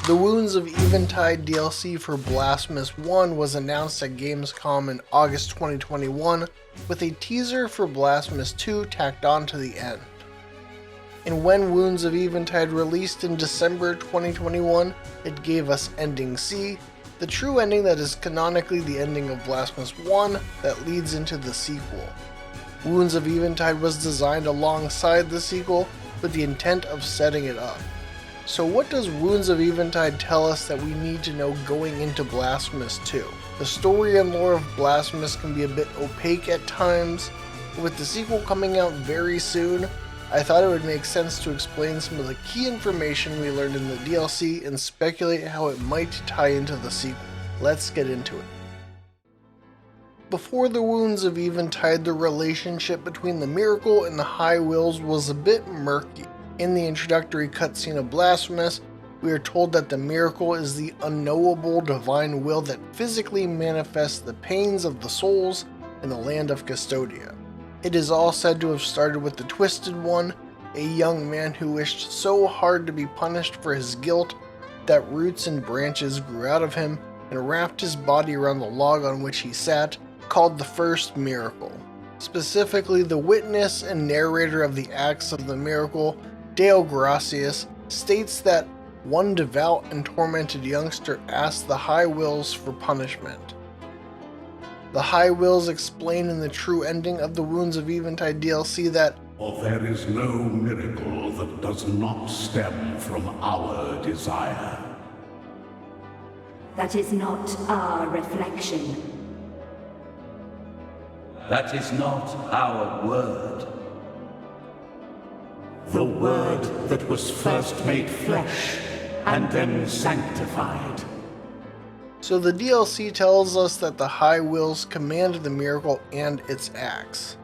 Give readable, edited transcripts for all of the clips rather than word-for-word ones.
The Wounds of Eventide DLC for Blasphemous 1 was announced at Gamescom in August 2021, with a teaser for Blasphemous 2 tacked on to the end. And when Wounds of Eventide released in December 2021, it gave us Ending C, the true ending that is canonically the ending of Blasphemous 1 that leads into the sequel. Wounds of Eventide was designed alongside the sequel with the intent of setting it up. So what does Wounds of Eventide tell us that we need to know going into Blasphemous 2? The story and lore of Blasphemous can be a bit opaque at times, but with the sequel coming out very soon, I thought it would make sense to explain some of the key information we learned in the DLC and speculate how it might tie into the sequel. Let's get into it. Before the Wounds of Eventide, the relationship between the Miracle and the High Wills was a bit murky. In the introductory cutscene of Blasphemous, we are told that the Miracle is the unknowable divine will that physically manifests the pains of the souls in the land of Custodia. It is all said to have started with the Twisted One, a young man who wished so hard to be punished for his guilt that roots and branches grew out of him and wrapped his body around the log on which he sat, called the First Miracle. Specifically, the witness and narrator of the acts of the Miracle, Dale Gracius, states that one devout and tormented youngster asked the High Wills for punishment. The High Wills explain in the true ending of the Wounds of Eventide DLC that, "For there is no miracle that does not stem from our desire. That is not our reflection. That is not our word. The word that was first made flesh and then sanctified." So the DLC tells us that the High Wills command the Miracle and its acts.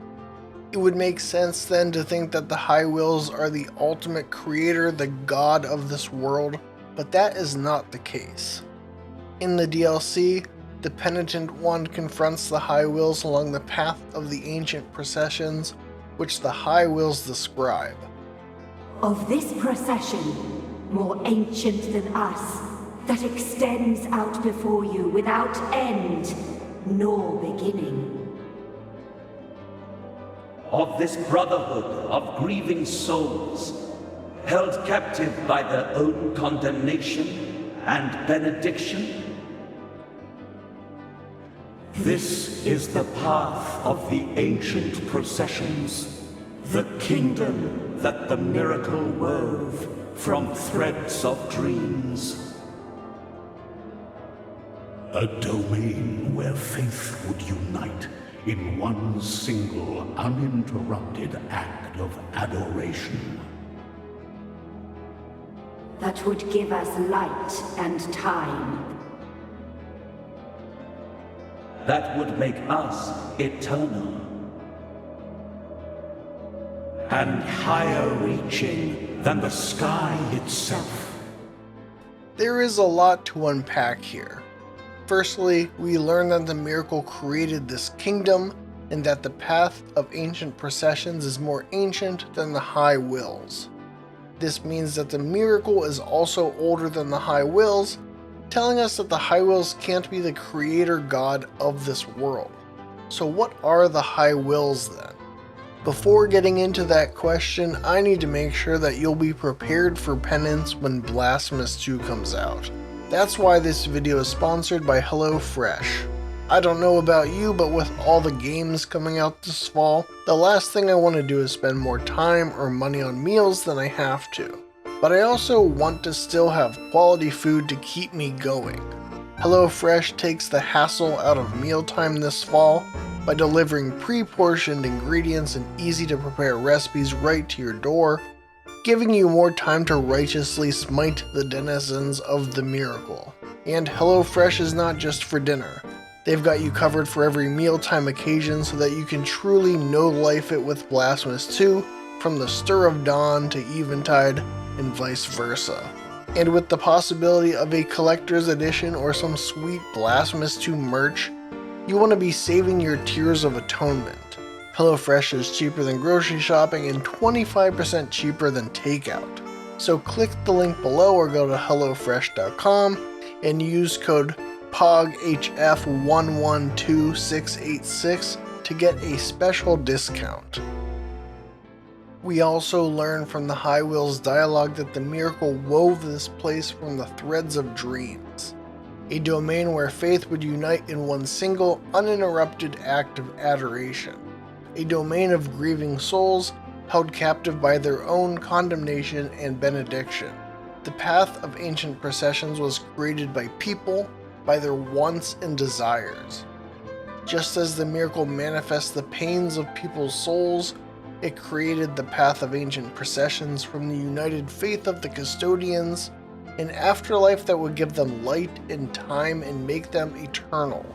It would make sense then to think that the High Wills are the ultimate creator, the god of this world, but that is not the case. In the DLC, the Penitent One confronts the High Wills along the path of the ancient processions, which the High Wills describe. Of this procession, more ancient than us, that extends out before you without end nor beginning. Of this brotherhood of grieving souls, held captive by their own condemnation and benediction. This is the path of the ancient processions, the kingdom that the miracle wove from threads of dreams. A domain where faith would unite in one single uninterrupted act of adoration. That would give us light and time. That would make us eternal. And higher reaching than the sky itself. There is a lot to unpack here. Firstly, we learn that the Miracle created this kingdom, and that the path of ancient processions is more ancient than the High Wills. This means that the Miracle is also older than the High Wills, telling us that the High Wills can't be the creator god of this world. So what are the High Wills then? Before getting into that question, I need to make sure that you'll be prepared for penance when Blasphemous 2 comes out. That's why this video is sponsored by HelloFresh. I don't know about you, but with all the games coming out this fall, the last thing I want to do is spend more time or money on meals than I have to. But I also want to still have quality food to keep me going. HelloFresh takes the hassle out of mealtime this fall by delivering pre-portioned ingredients and easy-to-prepare recipes right to your door, giving you more time to righteously smite the denizens of the Miracle. And HelloFresh is not just for dinner. They've got you covered for every mealtime occasion so that you can truly no-life it with Blasphemous 2, from the stir of dawn to Eventide, and vice versa. And with the possibility of a collector's edition or some sweet Blasphemous 2 merch, you want to be saving your tears of atonement. HelloFresh is cheaper than grocery shopping and 25% cheaper than takeout. So click the link below or go to hellofresh.com and use code POGHF112686 to get a special discount. We also learn from the High Will's dialogue that the miracle wove this place from the threads of dreams, a domain where faith would unite in one single, uninterrupted act of adoration, a domain of grieving souls held captive by their own condemnation and benediction. The path of ancient processions was created by people, by their wants and desires. Just as the miracle manifests the pains of people's souls, it created the path of ancient processions from the united faith of the custodians, an afterlife that would give them light and time and make them eternal.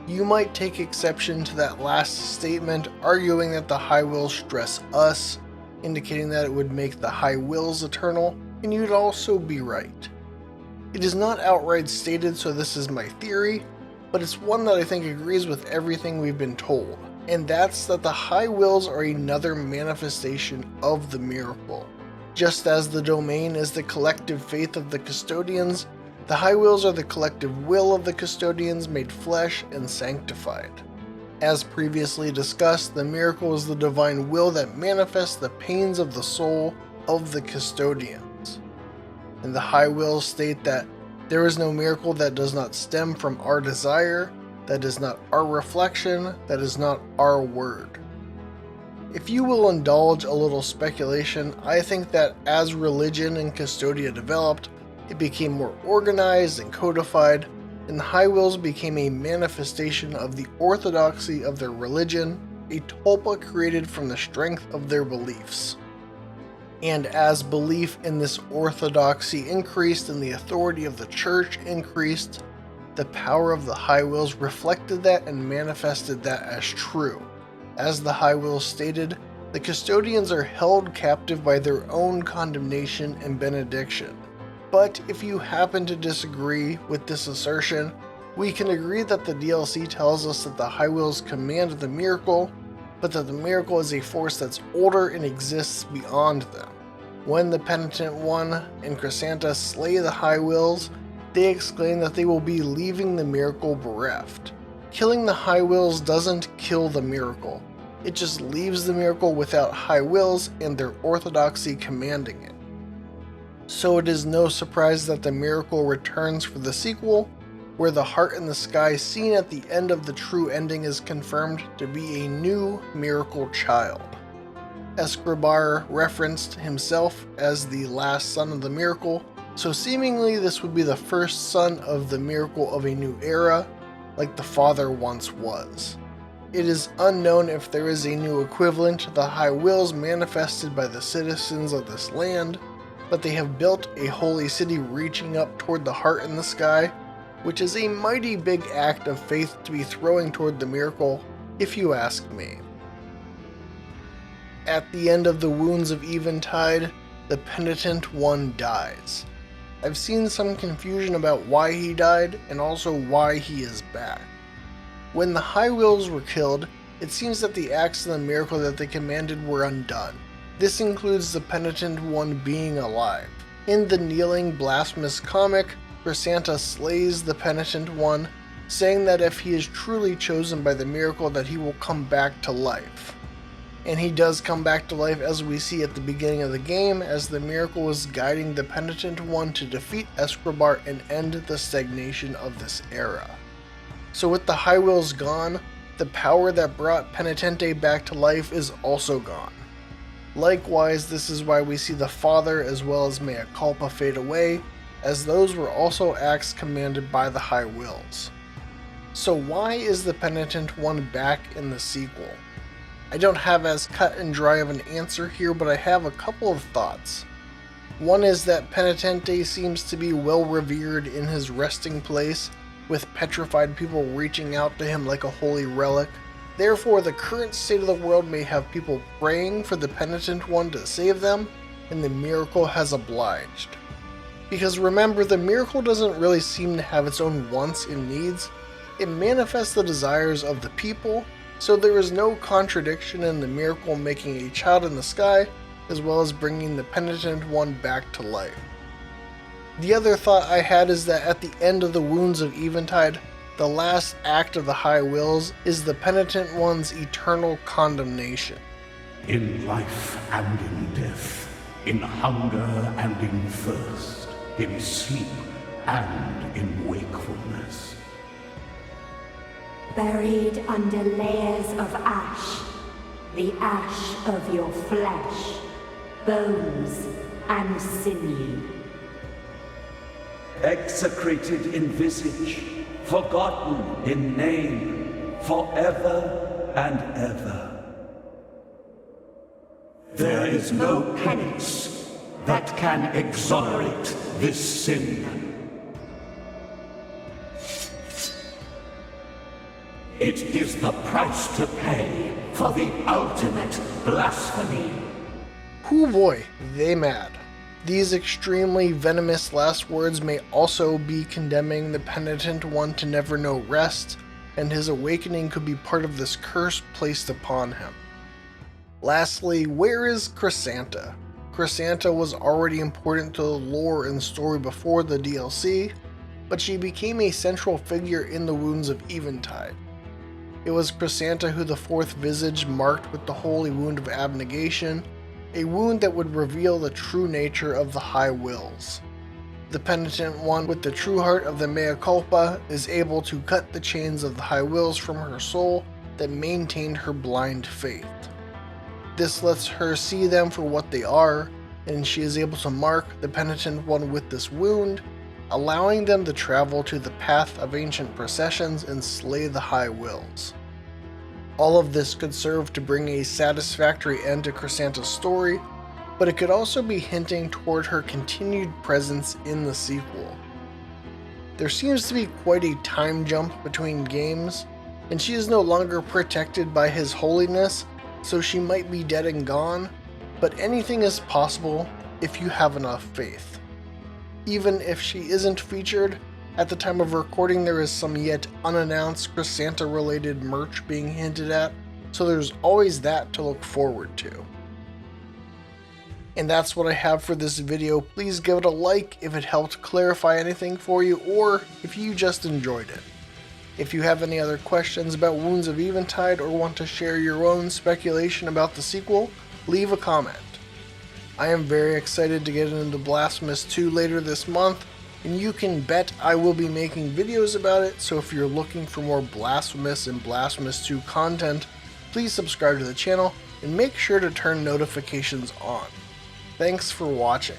You might take exception to that last statement, arguing that the High Will stress us, indicating that it would make the High Wills eternal, and you'd also be right. It is not outright stated, so this is my theory, but it's one that I think agrees with everything we've been told, and that's that the High Wills are another manifestation of the miracle. Just as the domain is the collective faith of the custodians, the High Wills are the collective will of the custodians made flesh and sanctified. As previously discussed, the miracle is the divine will that manifests the pains of the soul of the custodians. And the High Wills state that there is no miracle that does not stem from our desire, that is not our reflection, that is not our word. If you will indulge a little speculation, I think that as religion in Custodia developed, it became more organized and codified, and the High Wills became a manifestation of the orthodoxy of their religion, a tulpa created from the strength of their beliefs. And as belief in this orthodoxy increased and the authority of the church increased, the power of the High Wills reflected that and manifested that as true. As the High Wills stated, the custodians are held captive by their own condemnation and benediction. But if you happen to disagree with this assertion, we can agree that the DLC tells us that the High Wills command the miracle, but that the miracle is a force that's older and exists beyond them. When the Penitent One and Chrysanta slay the High Wills, they exclaim that they will be leaving the miracle bereft. Killing the High Wills doesn't kill the miracle, it just leaves the miracle without High Wills and their orthodoxy commanding it. So it is no surprise that the miracle returns for the sequel, where the heart in the sky seen at the end of the true ending is confirmed to be a new miracle child. Escribar referenced himself as the last son of the miracle, so seemingly this would be the first son of the miracle of a new era, like the father once was. It is unknown if there is a new equivalent to the High Wills manifested by the citizens of this land, but they have built a holy city reaching up toward the heart in the sky, which is a mighty big act of faith to be throwing toward the miracle, if you ask me. At the end of the Wounds of Eventide, the Penitent One dies. I've seen some confusion about why he died, and also why he is back. When the High Wills were killed, it seems that the acts of the miracle that they commanded were undone. This includes the Penitent One being alive. In the Kneeling Blasphemous comic, Chrysanta slays the Penitent One, saying that if he is truly chosen by the miracle that he will come back to life. And he does come back to life, as we see at the beginning of the game, as the miracle is guiding the Penitent One to defeat Escribar and end the stagnation of this era. So with the High Wills gone, the power that brought Penitente back to life is also gone. Likewise, this is why we see the Father as well as Mea Culpa fade away, as those were also acts commanded by the High Wills. So why is the Penitent One back in the sequel? I don't have as cut and dry of an answer here, but I have a couple of thoughts. One is that Penitente seems to be well revered in his resting place, with petrified people reaching out to him like a holy relic. Therefore, the current state of the world may have people praying for the Penitent One to save them, and the miracle has obliged. Because remember, the miracle doesn't really seem to have its own wants and needs. It manifests the desires of the people, so there is no contradiction in the miracle making a child in the sky as well as bringing the Penitent One back to life. The other thought I had is that at the end of the Wounds of Eventide, the last act of the High Wills is the Penitent One's eternal condemnation. In life and in death, in hunger and in thirst, in sleep and in wakefulness. Buried under layers of ash, the ash of your flesh, bones and sinew. Execrated in visage, forgotten in name, forever and ever. There is no penance that can exonerate this sin. It is the price to pay for the ultimate blasphemy. Hoo boy, they mad. These extremely venomous last words may also be condemning the Penitent One to never know rest, and his awakening could be part of this curse placed upon him. Lastly, where is Chrysanta? Chrysanta was already important to the lore and story before the DLC, but she became a central figure in the Wounds of Eventide. It was Chrysanta who the fourth visage marked with the Holy Wound of Abnegation, a wound that would reveal the true nature of the High Wills. The Penitent One with the true heart of the Mea Culpa is able to cut the chains of the High Wills from her soul that maintained her blind faith. This lets her see them for what they are, and she is able to mark the Penitent One with this wound, allowing them to travel to the path of ancient processions and slay the High Wills. All of this could serve to bring a satisfactory end to Chrysanta's story, but it could also be hinting toward her continued presence in the sequel. There seems to be quite a time jump between games, and she is no longer protected by His Holiness, so she might be dead and gone, but anything is possible if you have enough faith. Even if she isn't featured, at the time of recording there is some yet unannounced Chrysanta related merch being hinted at, so there's always that to look forward to. And that's what I have for this video. Please give it a like if it helped clarify anything for you, or if you just enjoyed it. If you have any other questions about Wounds of Eventide or want to share your own speculation about the sequel, leave a comment. I am very excited to get into Blasphemous 2 later this month, and you can bet I will be making videos about it, so if you're looking for more Blasphemous and Blasphemous 2 content, please subscribe to the channel and make sure to turn notifications on. Thanks for watching.